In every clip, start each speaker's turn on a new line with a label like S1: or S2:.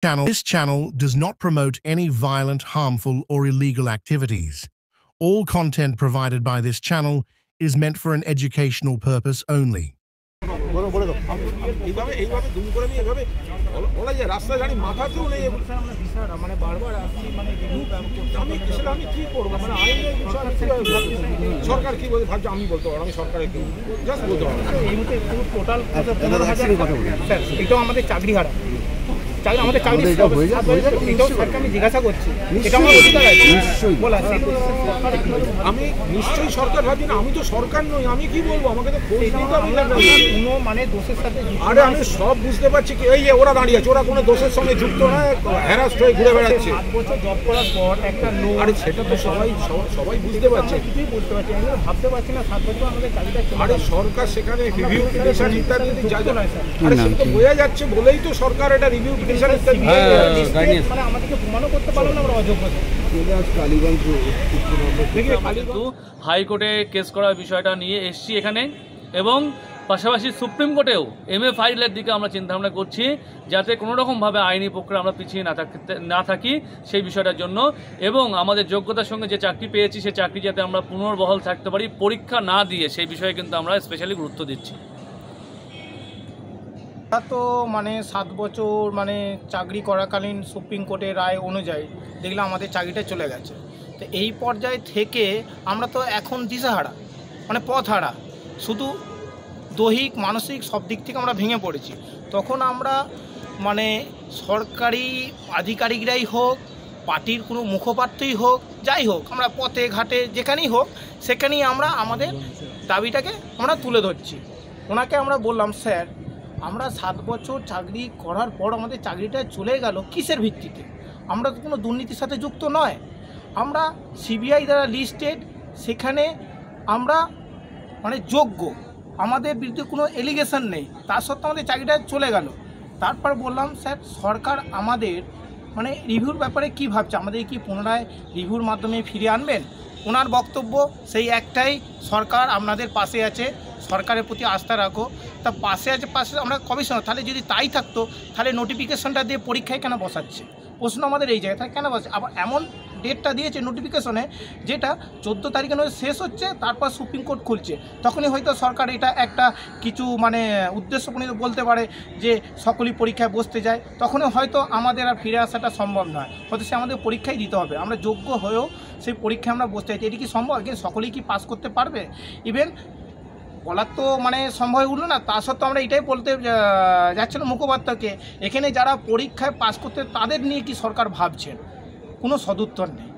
S1: This channel does not promote any violent, harmful, or illegal activities. All content provided by this channel is meant for an educational purpose only.
S2: আমাদের চাকরি আমি জিজ্ঞাসা করছি আমি নিশ্চয়ই সরকার ভাবছি না, আমি তো সরকার নই, আমি কি বলবো, আমাকে তো কোনো মানে দোষের সাথে। আরে আমি সব বুঝতে পারছি কি এই যে ওরা দাঁড়িয়ে আছে, ওরা কোনো দোষের সঙ্গে যুক্ত না, হ্যারাস্ট হয়ে ঘুরে বেড়াচ্ছে 7 বছর জব করার পর একটা লোক। আরে সেটা তো সবাই বুঝতে পারছে, কিছুই বুঝতে পারছি, আমি ভাবতে পারছি না 7 বছর আমাদের চাকরিটা। আরে সরকার সেখানে রিভিউ পিটিশন ইত্যাদি যা যা, আরে সেটা তো বোঝা যাচ্ছে বলেই তো সরকার এটা রিভিউ পিটিশন ইত্যাদি মানে আমাদেরকে প্রমাণও করতে পারলো না আমরা অযোগ্য।
S3: হাইকোর্টে কেস করার বিষয়টা নিয়ে এসছি এখানে, এবং পাশাপাশি সুপ্রিম কোর্টেও MA ফাইলের দিকে আমরা চিন্তাভাবনা করছি, যাতে কোনো রকমভাবে আইনি প্রক্রিয়া আমরা পিছিয়ে না থাকি সেই বিষয়টার জন্য, এবং আমাদের যোগ্যতার সঙ্গে যে চাকরি পেয়েছি সেই চাকরি যাতে আমরা পুনর্বহাল থাকতে পারি পরীক্ষা না দিয়ে, সেই বিষয়ে কিন্তু আমরা স্পেশালি গুরুত্ব দিচ্ছি।
S2: তো মানে 7 বছর মানে চাকরি করাকালীন সুপ্রিম কোর্টের রায় অনুযায়ী দেখলাম আমাদের চাকরিটা চলে গেছে। তো এই পর্যায়ে থেকে আমরা তো এখন দিশাহারা, মানে পথহারা, শুধু দৈহিক মানসিক সব দিক থেকে আমরা ভেঙে পড়েছি। তখন আমরা মানে সরকারি আধিকারিকরাই হোক, পার্টির কোনো মুখপাত্রই হোক, যাই হোক, আমরা পথে ঘাটে যেখানেই হোক সেখানেই আমরা আমাদের দাবিটাকে আমরা তুলে ধরছি। ওনাকে আমরা বললাম, স্যার আমরা 7 বছর চাকরি করার পর আমাদের চাকরিটা চলে গেল কিসের ভিত্তিতে? আমরা তো কোনো দুর্নীতির সাথে যুক্ত নয়, আমরা CBI দ্বারা লিস্টেড, সেখানে আমরা মানে যোগ্য, আমাদের বিরুদ্ধে কোনো এলিগেশন নেই, তার সত্ত্বেও আমাদের চাকরিটা চলে গেল। তারপর বললাম, স্যার সরকার আমাদের মানে রিভিউর ব্যাপারে কি ভাবছে, আমাদের কি পুনরায় রিভিউর মাধ্যমে ফিরিয়ে আনবেন? ওনার বক্তব্য সেই একটাই, সরকার আপনাদের পাশে আছে, সরকারের প্রতি আস্থা রাখো। তা পাশে আমরা কমিশনার, তাহলে যদি তাই থাকতো তাহলে নোটিফিকেশনটা দিয়ে পরীক্ষায় কেন বসাচ্ছে? প্রশ্ন আমাদের এই জায়গায়, তাই কেন বসে? আবার এমন ডেটটা দিয়েছে নোটিফিকেশনে যেটা 14 তারিখে শেষ হচ্ছে, তারপর সুপ্রিম কোর্ট খুলছে। তখনই হয়তো সরকার এটা একটা কিছু মানে উদ্দেশ্যপ্রণীত বলতে পারে যে সকলেই পরীক্ষায় বসতে যায়, তখনই হয়তো আমাদের আর ফিরে আসাটা সম্ভব নয়, হয়তো সে আমাদের পরীক্ষাই দিতে হবে। আমরা যোগ্য হয়েও সেই পরীক্ষায় আমরা বসতে চাইছি, এটি কি সম্ভব? সকলেই কি পাস করতে পারবে? ইভেন বলার তো মানে সম্ভব উঠলো না, তা সত্ত্বেও আমরা এটাই বলতে যাচ্ছিল মুখপাত্রকে, এখানে যারা পরীক্ষায় পাস করতে তাদের নিয়ে কি সরকার ভাবছেন? কোনো সদুত্তর নেই।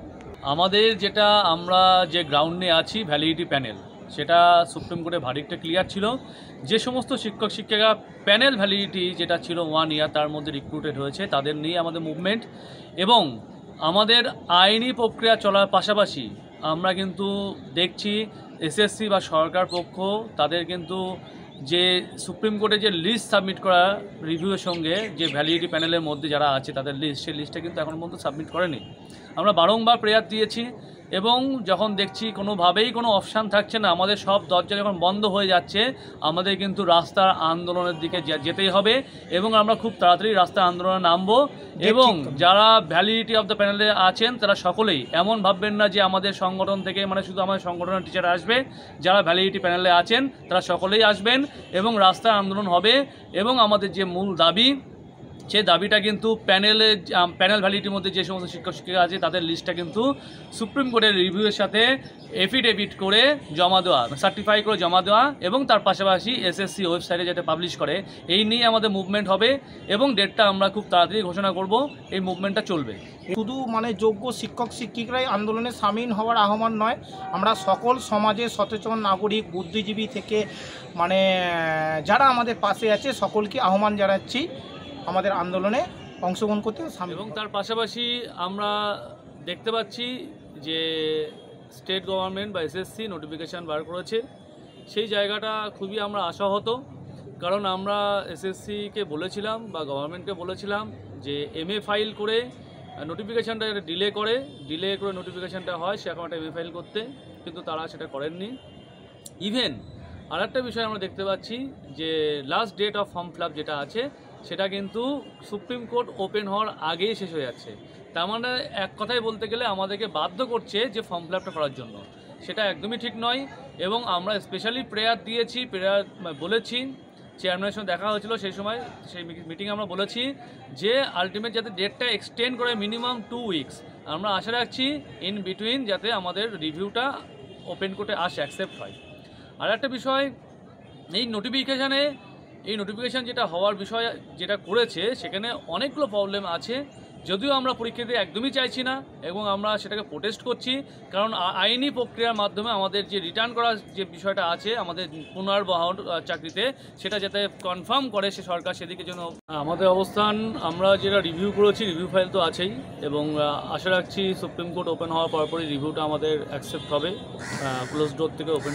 S3: আমাদের যেটা আমরা যে গ্রাউন্ডে আছি ভ্যালিডিটি প্যানেল, সেটা সুপ্রিম কোর্টে ভার্ডিক্টে ক্লিয়ার ছিল, যে সমস্ত শিক্ষক শিক্ষিকা প্যানেল ভ্যালিডিটি যেটা ছিল 1 ইয়ার, তার মধ্যে রিক্রুটেড হয়েছে, তাদের নিয়ে আমাদের মুভমেন্ট। এবং আমাদের আইনি প্রক্রিয়া চলার পাশাপাশি আমরা কিন্তু দেখছি SSC বা সরকার পক্ষ তাদের কিন্তু যে সুপ্রিম কোর্টে যে লিস্ট সাবমিট করা রিভিউয়ের সঙ্গে যে ভ্যালিডিটি প্যানেলের মধ্যে যারা আছে তাদের লিস্ট, সেই লিস্টটা কিন্তু এখন পর্যন্ত সাবমিট করেনি। আমরা বারংবার প্রেয়ার দিয়েছি, এবং যখন দেখছি কোনোভাবেই কোনো অপশান থাকছে না, আমাদের সব দরজা যখন বন্ধ হয়ে যাচ্ছে, আমাদের কিন্তু রাস্তার আন্দোলনের দিকে যেতেই হবে, এবং আমরা খুব তাড়াতাড়ি রাস্তার আন্দোলনে নামবো। এবং যারা ভ্যালিডিটি অফ দ্য প্যানেলে আছেন তারা সকলেই এমন ভাববেন না যে আমাদের সংগঠন থেকে মানে শুধু আমাদের সংগঠনের টিচার আসবে, যারা ভ্যালিডিটি প্যানেলে আছেন তারা সকলেই আসবেন এবং রাস্তার আন্দোলন হবে। এবং আমাদের যে মূল দাবি, সেই দাবিটা কিন্তু প্যানেল ভ্যালিডিটির মধ্যে যে সমস্ত শিক্ষক শিক্ষিকা আছে তাদের লিস্টটা কিন্তু সুপ্রিম কোর্টের রিভিউয়ের সাথে এফিডেভিট করে জমা দেওয়া, সার্টিফাই করে জমা দেওয়া, এবং তার পাশাপাশি SSC ওয়েবসাইটে যাতে পাবলিশ করে, এই নিয়ে আমাদের মুভমেন্ট হবে, এবং ডেটটা আমরা খুব তাড়াতাড়ি ঘোষণা করব। এই মুভমেন্টটা চলবে।
S2: শুধু মানে যোগ্য শিক্ষক শিক্ষিকারাই আন্দোলনে সামিল হওয়ার আহ্বান নয়, আমরা সকল সমাজের সচেতন নাগরিক, বুদ্ধিজীবী থেকে মানে যারা আমাদের পাশে আছে সকলকে আহ্বান জানাচ্ছি আমাদের আন্দোলনে অংশগ্রহণ করতে।
S3: এবং তার পাশাপাশি আমরা দেখতে পাচ্ছি যে স্টেট গভর্নমেন্ট বা SSC নোটিফিকেশান বার করেছে, সেই জায়গাটা খুবই আমরা আশাহত, কারণ আমরা SSCকে বলেছিলাম বা গভর্নমেন্টকে বলেছিলাম যে MA ফাইল করে নোটিফিকেশানটা ডিলে করে নোটিফিকেশানটা হয়, সে এখন একটা MA ফাইল করতে, কিন্তু তারা সেটা করেননি। ইভেন আরেকটা বিষয় আমরা দেখতে পাচ্ছি যে last date of form fill up যেটা আছে, সেটা কিন্তু সুপ্রিম কোর্ট ওপেন হওয়ার আগেই শেষ হয়ে যাচ্ছে। তার মানে এক কথায় বলতে গেলে আমাদেরকে বাধ্য করছে যে ফর্ম ফিল আপটা করার জন্য, সেটা একদমই ঠিক নয়। এবং আমরা স্পেশালি প্রেয়ার দিয়েছি, প্রেয়ার বলেছি, চেয়ারম্যানের সঙ্গে দেখা হয়েছিল সেই সময়, সেই মিটিংয়ে আমরা বলেছি যে আলটিমেট যাতে ডেটটা এক্সটেন্ড করে মিনিমাম 2 উইকস। আমরা আশা রাখছি ইন বিটুইন যাতে আমাদের রিভিউটা ওপেন কোর্টে আসে, অ্যাকসেপ্ট হয়। আর একটা বিষয়, এই নোটিফিকেশান যেটা হওয়ার বিষয় যেটা করেছে সেখানে অনেকগুলো প্রবলেম আছে, যদিও আমরা পরীক্ষা দিতে একদমই চাইছি না এবং আমরা সেটাকে প্রোটেস্ট করছি। কারণ আইনি প্রক্রিয়ার মাধ্যমে আমাদের যে রিটার্ন করার যে বিষয়টা আছে আমাদের পুনর্বহাল চাকরিতে, সেটা যাতে কনফার্ম করে সে সরকার, সেদিকে জন্য আমাদের অবস্থান। আমরা যেটা রিভিউ করেছি, রিভিউ ফাইল তো আছেই এবং আশা রাখছি সুপ্রিম কোর্ট ওপেন হওয়ার পরপরই রিভিউটা আমাদের অ্যাকসেপ্ট হবে, ক্লোজ ডোর থেকে ওপেন।